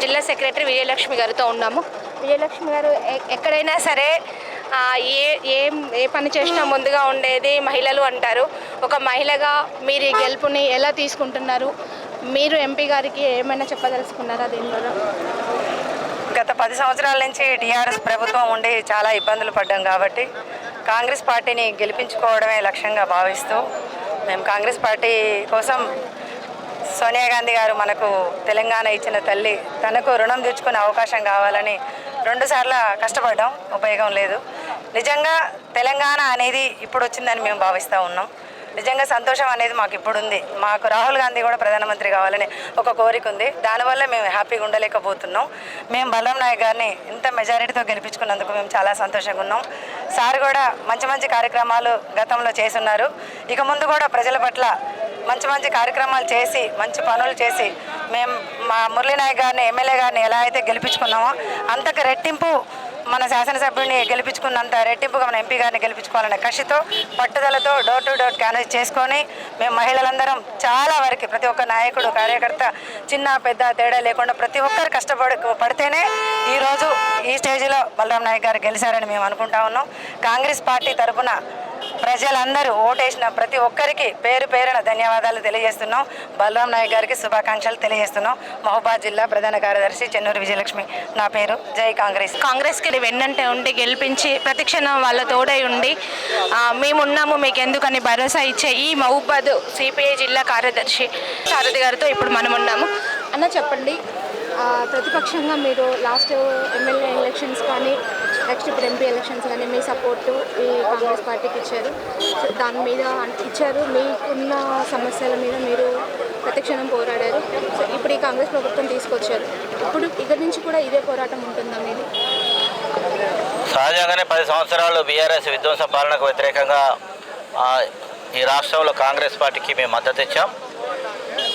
జిల్లా సెక్రటరీ విజయలక్ష్మి గారితో ఉన్నాము. విజయలక్ష్మి గారు, ఎక్కడైనా సరే ఏ ఏం ఏ పని చేసినా ముందుగా ఉండేది మహిళలు అంటారు. ఒక మహిళగా మీరు ఈ గెలుపుని ఎలా తీసుకుంటున్నారు? మీరు ఎంపీ గారికి ఏమైనా చెప్పదలుచుకున్నారా దీని ద్వారా? గత 10 సంవత్సరాల నుంచి టీఆర్ఎస్ ప్రభుత్వం ఉండి చాలా ఇబ్బందులు పడ్డాం కాబట్టి కాంగ్రెస్ పార్టీని గెలిపించుకోవడమే లక్ష్యంగా భావిస్తూ మేము కాంగ్రెస్ పార్టీ కోసం సోనియా గాంధీ గారు మనకు తెలంగాణ ఇచ్చిన తల్లి, తనకు రుణం తీర్చుకునే అవకాశం కావాలని 2 సార్లు కష్టపడ్డాం, ఉపయోగం లేదు. నిజంగా తెలంగాణ అనేది ఇప్పుడు వచ్చిందని మేము భావిస్తూ ఉన్నాం. నిజంగా సంతోషం అనేది మాకు ఇప్పుడు ఉంది. మాకు రాహుల్ గాంధీ కూడా ప్రధానమంత్రి కావాలని ఒక కోరిక ఉంది. దానివల్ల మేము హ్యాపీగా ఉండలేకపోతున్నాం. మేము బలరాం నాయక్ గారిని ఇంత మెజారిటీతో గెలిపించుకున్నందుకు మేము చాలా సంతోషంగా ఉన్నాం. సార్ కూడా మంచి మంచి కార్యక్రమాలు గతంలో చేస్తున్నారు. ఇక ముందు కూడా ప్రజల పట్ల మంచి మంచి కార్యక్రమాలు చేసి మంచి పనులు చేసి మేము మా మురళీ నాయక్ గారిని, ఎమ్మెల్యే గారిని ఎలా అయితే గెలిపించుకున్నామో అంతకు రెట్టింపు మన శాసనసభ్యుడిని గెలిపించుకున్నంత రెట్టింపుగా మన ఎంపీ గారిని గెలిపించుకోవాలనే కసితో, పట్టుదలతో డోర్ టు డోర్ క్యాన్వాస్ చేసుకొని మేము మహిళలందరం చాలా వరకు ప్రతి ఒక్క నాయకుడు, కార్యకర్త, చిన్న పెద్ద తేడా లేకుండా ప్రతి ఒక్కరు పడితేనే ఈరోజు ఈ స్టేజ్లో బలరాం నాయక్ గారు గెలిచారని మేము అనుకుంటా ఉన్నాం. కాంగ్రెస్ పార్టీ తరఫున ప్రజలందరూ ఓటేసిన ప్రతి ఒక్కరికి పేరు పేరున ధన్యవాదాలు తెలియజేస్తున్నాం. బలరాం నాయక్ గారికి శుభాకాంక్షలు తెలియజేస్తున్నాం. మహబూబాద్ జిల్లా ప్రధాన కార్యదర్శి చెన్నూరు విజయలక్ష్మి నా పేరు. జై కాంగ్రెస్. కాంగ్రెస్కి వెన్నంటే ఉండి గెలిపించి ప్రతిక్షణం వాళ్ళ తోడై ఉండి మేమున్నాము మీకు ఎందుకని భరోసా ఇచ్చే ఈ మహబూబాద్ సిపిఐ జిల్లా కార్యదర్శి సారథి గారితో ఇప్పుడు మనం ఉన్నాము. అన్న చెప్పండి, ప్రతిపక్షంగా మీరు లాస్ట్ ఎమ్మెల్యే ఎలక్షన్స్ కానీ నెక్స్ట్ ఇప్పుడు ఎంపీ ఎలక్షన్స్ కానీ మీ సపోర్టు ఈ కాంగ్రెస్ పార్టీకి ఇచ్చారు. దాని మీద ఇచ్చారు, మీకున్న సమస్యల మీద మీరు ప్రతిక్షణం పోరాడారు. సో ఇప్పుడు ఈ కాంగ్రెస్ ప్రభుత్వం తీసుకొచ్చారు. ఇప్పుడు ఇక్కడి నుంచి కూడా ఇదే పోరాటం ఉంటుందా మీది? సహజంగానే 10 సంవత్సరాలు బీఆర్ఎస్ విధ్వంస పాలనకు వ్యతిరేకంగా ఈ రాష్ట్రంలో కాంగ్రెస్ పార్టీకి మేము మద్దతు ఇచ్చాం.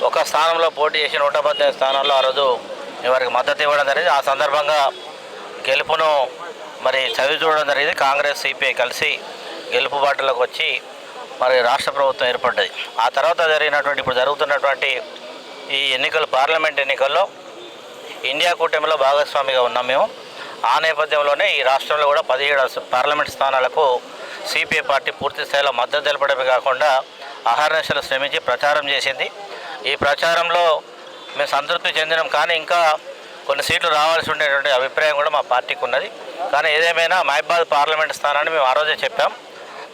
ఒక స్థానంలో పోటీ చేసి 118 స్థానాల్లో ఆ రోజు వారికి మద్దతు ఇవ్వడం జరిగింది. ఆ సందర్భంగా గెలుపును మరి చవి చూడడం జరిగింది. కాంగ్రెస్ సిపిఐ కలిసి గెలుపు బాటలోకి వచ్చి మరి రాష్ట్ర ప్రభుత్వం ఏర్పడ్డది. ఆ తర్వాత ఇప్పుడు జరుగుతున్నటువంటి ఈ ఎన్నికలు, పార్లమెంట్ ఎన్నికల్లో ఇండియా కూటమిలో భాగస్వామిగా ఉన్నాం మేము. ఆ నేపథ్యంలోనే ఈ రాష్ట్రంలో కూడా 17 పార్లమెంట్ స్థానాలకు సిపిఐ పార్టీ పూర్తి స్థాయిలో మద్దతు తెలపడమే కాకుండా అహర్నిశలు శ్రమించి ప్రచారం చేసింది. ఈ ప్రచారంలో మేము సంతృప్తి చెందినాం. కానీ ఇంకా కొన్ని సీట్లు రావాల్సి ఉండేటువంటి అభిప్రాయం కూడా మా పార్టీకి ఉన్నది. కానీ ఏదేమైనా మహబూబాద్ పార్లమెంట్ స్థానాన్ని మేము ఆ రోజే చెప్పాం.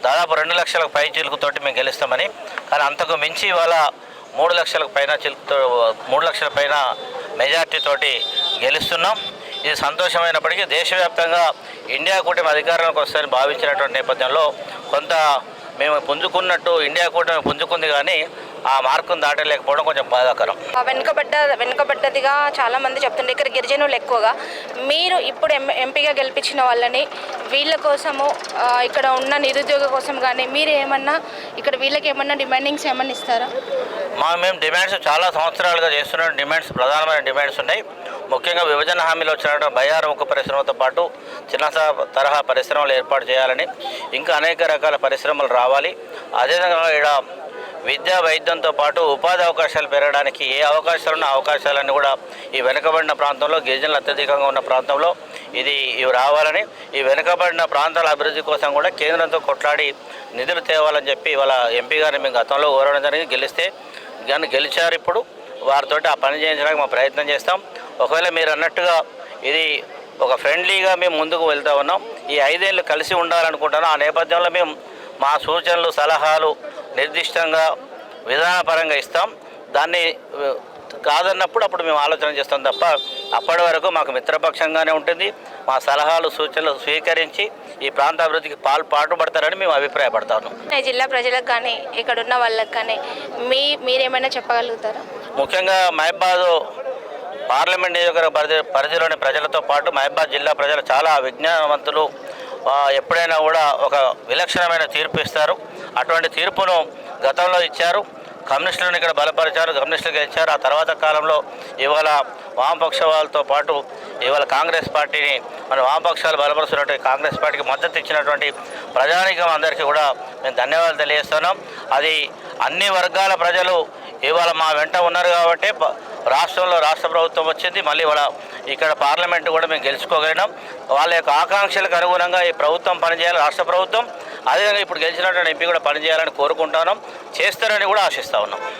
దాదాపు 2 లక్షల పై చిలుకుతోటి మేము గెలుస్తామని. కానీ అంతకు మించి ఇవాళ 3 లక్షల పైన చిలుకుతో 3 లక్షల పైన మెజార్టీతోటి గెలుస్తున్నాం. ఇది సంతోషమైనప్పటికీ దేశవ్యాప్తంగా ఇండియా కూటమి అధికారంలోకి వస్తుందని భావించినటువంటి నేపథ్యంలో కొంత మేము పుంజుకున్నట్టు ఇండియా కూటమి పుంజుకుంది, కానీ ఆ మార్కును దాటలేకపోవడం కొంచెం బాధాకరం. వెనుకబడ్డదిగా చాలామంది చెప్తుండే. ఇక్కడ గిరిజనులు ఎక్కువగా. మీరు ఇప్పుడు ఎంపీగా గెలిపించిన వాళ్ళని వీళ్ళ కోసము, ఇక్కడ ఉన్న నిరుద్యోగ కోసం కానీ మీరు ఏమన్నా ఇక్కడ వీళ్ళకి ఏమన్నా డిమాండింగ్స్ ఏమన్నా ఇస్తారా? మేము డిమాండ్స్ చాలా సంవత్సరాలుగా చేస్తున్న డిమాండ్స్, ప్రధానమైన డిమాండ్స్ ఉన్నాయి. ముఖ్యంగా విభజన హామీలో వచ్చిన బయ్యారం ఉక్కు పరిశ్రమతో పాటు చిన్న తరహా పరిశ్రమలు ఏర్పాటు చేయాలని, ఇంకా అనేక రకాల పరిశ్రమలు రావాలి. అదేవిధంగా ఇక్కడ విద్యా, వైద్యంతో పాటు ఉపాధి అవకాశాలు పెరగడానికి ఏ అవకాశాలు ఉన్న అవకాశాలన్నీ కూడా ఈ వెనుకబడిన ప్రాంతంలో, గిరిజనులు అత్యధికంగా ఉన్న ప్రాంతంలో ఇవి రావాలని, ఈ వెనుకబడిన ప్రాంతాల అభివృద్ధి కోసం కూడా కేంద్రంతో కొట్లాడి నిధులు తేవాలని చెప్పి ఇవాళ ఎంపీ గారిని మేము గతంలో కోరడం జరిగింది. గెలిచారు. ఇప్పుడు వారితో ఆ పని చేయించడానికి మా ప్రయత్నం చేస్తాం. ఒకవేళ మీరు అన్నట్టుగా ఇది ఒక ఫ్రెండ్లీగా మేము ముందుకు వెళ్తూ ఉన్నాం. ఈ 5 ఏళ్ళు కలిసి ఉండాలనుకుంటున్నాం. ఆ నేపథ్యంలో మేము మా సూచనలు, సలహాలు నిర్దిష్టంగా విధానపరంగా ఇస్తాం. దాన్ని కాదన్నప్పుడు అప్పుడు మేము ఆలోచన చేస్తాం తప్ప అప్పటి వరకు మాకు మిత్రపక్షంగానే ఉంటుంది. మా సలహాలు, సూచనలు స్వీకరించి ఈ ప్రాంత అభివృద్ధికి పాటుపడతారని మేము అభిప్రాయపడతాను. జిల్లా ప్రజలకు కానీ ఇక్కడ ఉన్న వాళ్ళకి కానీ మీరేమైనా చెప్పగలుగుతారా? ముఖ్యంగా మహబూబాద్ పార్లమెంట్ నియోజకవర్గ పరిధిలోని ప్రజలతో పాటు మహబూబాద్ జిల్లా ప్రజలు చాలా విజ్ఞానవంతులు. ఎప్పుడైనా కూడా ఒక విలక్షణమైన తీర్పు ఇస్తారు. అటువంటి తీర్పును గతంలో ఇచ్చారు. కమ్యూనిస్టులను ఇక్కడ బలపరిచారు, కమ్యూనిస్టులు గెలిచారు. ఆ తర్వాత కాలంలో ఇవాళ వామపక్ష వాళ్ళతో పాటు ఇవాళ కాంగ్రెస్ పార్టీని మన వామపక్షాలు బలపరుస్తున్నటువంటి కాంగ్రెస్ పార్టీకి మద్దతు ఇచ్చినటువంటి ప్రజానీకం అందరికీ కూడా మేము ధన్యవాదాలు తెలియజేస్తున్నాం. అది అన్ని వర్గాల ప్రజలు ఇవాళ మా వెంట ఉన్నారు కాబట్టి రాష్ట్రంలో రాష్ట్ర ప్రభుత్వం వచ్చింది. మళ్ళీ ఇవాళ ఇక్కడ పార్లమెంటు కూడా మేము గెలుచుకోగలిగినాం. వాళ్ళ యొక్క ఆకాంక్షలకు అనుగుణంగా ఈ ప్రభుత్వం పనిచేయాలి, రాష్ట్ర ప్రభుత్వం. అదేవిధంగా ఇప్పుడు గెలిచినటువంటి ఎంపీ కూడా పనిచేయాలని కోరుకుంటున్నాం, చేస్తారని కూడా ఆశిస్తూ ఉన్నాం.